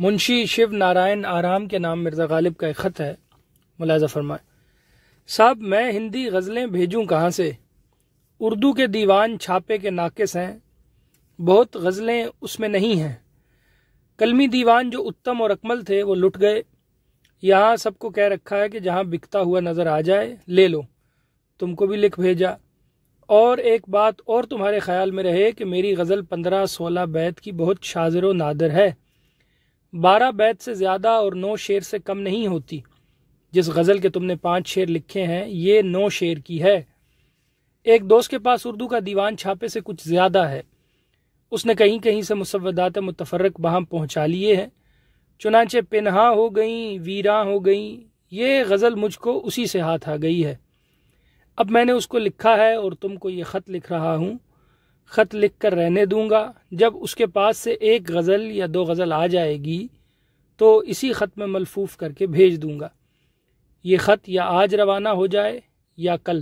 منشی شیو نارائن آرام کے نام مرزا غالب کا ایک خط ہے، ملاحظہ فرمائیں۔ صاحب میں ہندی غزلیں بھیجوں کہاں سے؟ اردو کے دیوان چھاپے کے ناقص ہیں، بہت غزلیں اس میں نہیں ہیں۔ کلمی دیوان جو اتم اور اکمل تھے وہ لٹ گئے۔ یہاں سب کو کہہ رکھا ہے کہ جہاں بکتا ہوا نظر آ جائے لے لو، تم کو بھی لکھ بھیجا۔ اور ایک بات اور تمہارے خیال میں رہے کہ میری غزل 15-16 بیت کی بہت شاذر و نادر ہے، 12 بیت سے زیادہ اور 9 شعر سے کم نہیں ہوتی۔ جس غزل کے تم نے 5 شعر لکھے ہیں یہ 9 شعر کی ہے۔ ایک دوست کے پاس اردو کا دیوان چھاپے سے کچھ زیادہ ہے، اس نے کہیں کہیں سے مسودات متفرق بہم پہنچا لیے ہیں، چنانچہ پنہا ہو گئیں ویراں ہو گئیں، یہ غزل مجھ کو اسی سے ہاتھ آ گئی ہے۔ اب میں نے اس کو لکھا ہے اور تم کو یہ خط لکھ رہا ہوں، خط لکھ کر رہنے دوں گا، جب اس کے پاس سے ایک غزل یا 2 غزل آ جائے گی تو اسی خط میں ملفوف کر کے بھیج دوں گا۔ یہ خط یا آج روانہ ہو جائے یا کل۔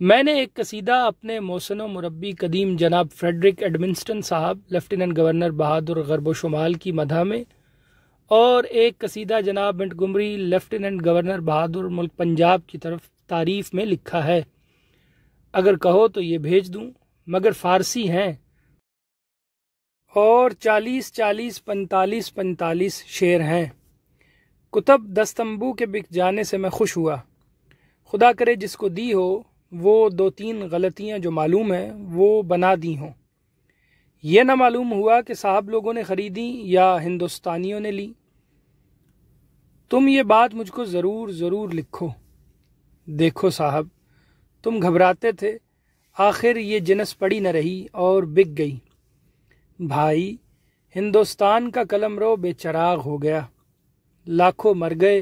میں نے ایک قصیدہ اپنے محسن و مربی قدیم جناب فریڈرک ایڈمنسٹن صاحب لیفٹیننٹ گورنر بہادر غرب و شمال کی مدح میں، اور ایک قصیدہ جناب منٹگمری لیفٹیننٹ گورنر بہادر ملک پنجاب کی طرف تعریف میں لکھا ہے۔ اگر کہو تو یہ بھیج دوں، مگر فارسی ہیں اور 40-40 45-45 شعر ہیں۔ کتب دستمبو کے بک جانے سے میں خوش ہوا، خدا کرے جس کو دی ہو وہ 2-3 غلطیاں جو معلوم ہیں وہ بنا دی ہوں۔ یہ نہ معلوم ہوا کہ صاحب لوگوں نے خریدی یا ہندوستانیوں نے لی۔ تم یہ بات مجھ کو ضرور لکھو۔ دیکھو صاحب، تم گھبراتے تھے، آخر یہ جنس پڑی نہ رہی اور بک گئی۔ بھائی، ہندوستان کا قلمرو بے چراغ ہو گیا، لاکھوں مر گئے،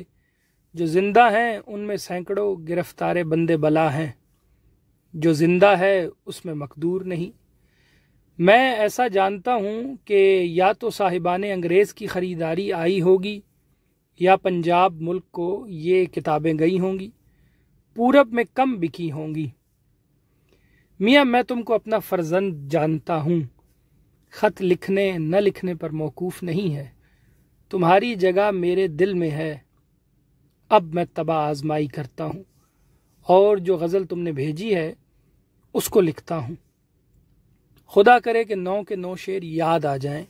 جو زندہ ہیں ان میں سینکڑوں گرفتار بندے بلا ہیں، جو زندہ ہے اس میں مقدور نہیں۔ میں ایسا جانتا ہوں کہ یا تو صاحبان انگریز کی خریداری آئی ہوگی یا پنجاب ملک کو یہ کتابیں گئی ہوں گی، پورب میں کم بکی ہوں گی۔ میاں میں تم کو اپنا فرزند جانتا ہوں، خط لکھنے نہ لکھنے پر موقوف نہیں ہے، تمہاری جگہ میرے دل میں ہے۔ اب میں طبع آزمائی کرتا ہوں اور جو غزل تم نے بھیجی ہے اس کو لکھتا ہوں۔ خدا کرے کہ 9 کے 9 شعر یاد آ جائیں۔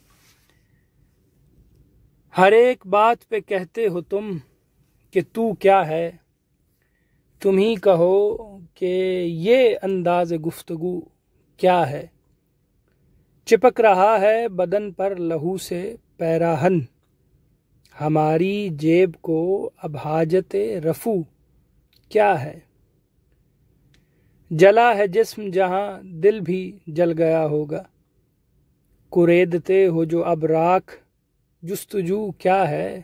ہر ایک بات پہ کہتے ہو تم کہ تو کیا ہے، تم ہی کہو کہ یہ انداز گفتگو کیا ہے۔ چپک رہا ہے بدن پر لہو سے پیراہن، ہماری جیب کو اب حاجت رفو کیا ہے۔ جلا ہے جسم جہاں دل بھی جل گیا ہوگا، کوریدتے ہو جو اب راکھ جستجو کیا ہے۔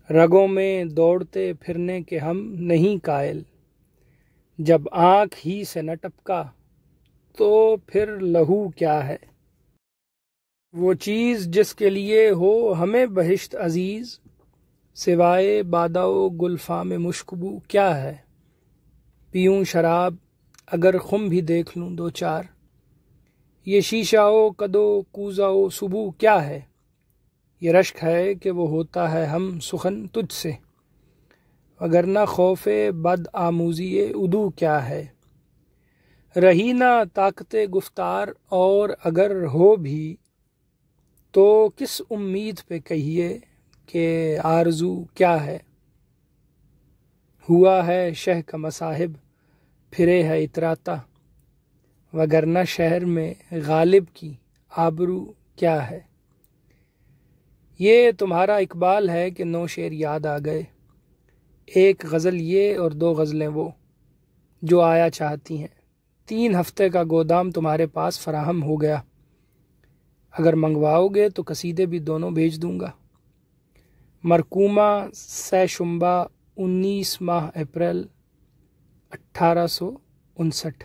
رگوں میں دوڑتے پھرنے کے ہم نہیں قائل، جب آنکھ ہی سے نہ ٹپکا تو پھر لہو کیا ہے۔ وہ چیز جس کے لیے ہو ہمیں بہشت عزیز، سوائے بادہ و گلفام مشکبو کیا ہے۔ پیوں شراب اگر خم بھی دیکھ لوں 2-4، یہ شیشہ و کدو کوزہ و سبو کیا ہے۔ یہ رشک ہے کہ وہ ہوتا ہے ہم سخن تجھ سے، وگرنہ خوف بد آموزی عدو کیا ہے۔ رہی نہ طاقت گفتار اور اگر ہو بھی تو کس امید پہ کہیے کہ آرزو کیا ہے۔ ہوا ہے شہ کا مصاحب پھرے ہے اتراتا، وگرنہ شہر میں غالب کی آبرو کیا ہے۔ یہ تمہارا اقبال ہے کہ 9 شعر یاد آ گئے، ایک غزل یہ اور 2 غزلیں وہ جو آیا چاہتی ہیں۔ 3 ہفتے کا گودام تمہارے پاس فراہم ہو گیا، اگر منگواؤ گے تو قصیدے بھی دونوں بھیج دوں گا۔ مرکومہ سہ شنبہ 19 ماہ اپریل 1859۔